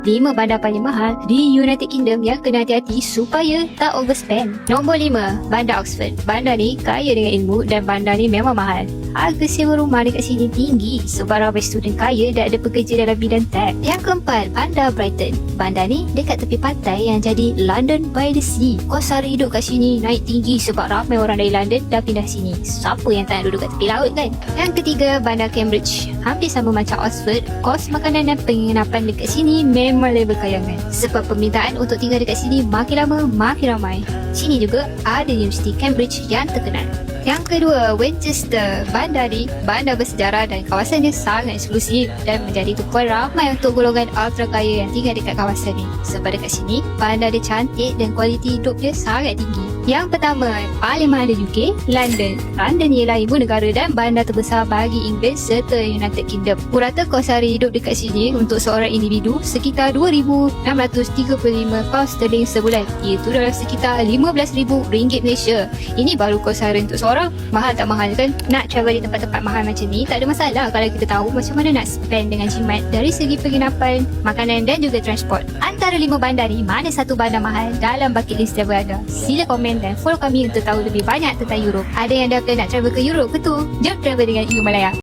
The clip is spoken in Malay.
5 bandar paling mahal di United Kingdom yang kena hati-hati supaya tak overspend. Nombor 5, Bandar Oxford. Bandar ni kaya dengan ilmu dan bandar ni memang mahal. Harga sewa rumah dekat sini tinggi sebab ramai student kaya dan ada pekerja dalam bidang tech. Yang keempat, Bandar Brighton. Bandar ni dekat tepi pantai yang jadi London by the Sea. Kos sara hidup kat sini naik tinggi sebab ramai orang dari London dah pindah sini. Siapa yang tak nak duduk kat tepi laut kan? Yang ketiga, Bandar Cambridge. Hampir sama macam Oxford, kos makanan dan penginapan dekat sini memang level kayangan. Sebab permintaan untuk tinggal dekat sini makin lama makin ramai. Sini juga ada Universiti Cambridge yang terkenal. Yang kedua, Winchester. Bandar ni bandar bersejarah dan kawasan dia sangat eksklusif dan menjadi tumpuan ramai untuk golongan ultra kaya yang tinggal dekat kawasan ni. Sebab dekat sini, bandar dia cantik dan kualiti hidup dia sangat tinggi. Yang pertama, paling mahal di UK, London. London ialah ibu negara dan bandar terbesar bagi Inggeris serta United Kingdom. Purata kos sara hidup dekat sini untuk seorang individu sekitar £2,635 sterling sebulan, iaitu dalam sekitar RM15,000 Malaysia. Ini baru kos sara untuk seorang. Mahal tak mahal kan? Nak travel di tempat-tempat mahal macam ni tak ada masalah kalau kita tahu macam mana nak spend dengan jimat dari segi penginapan, makanan dan juga transport. Antara 5 bandar ni, mana satu bandar mahal dalam bucket list travel anda? Sila komen dan follow kami untuk tahu lebih banyak tentang Europe. Ada yang dah nak travel ke Europe ke tu? Jom travel dengan Indomalaya.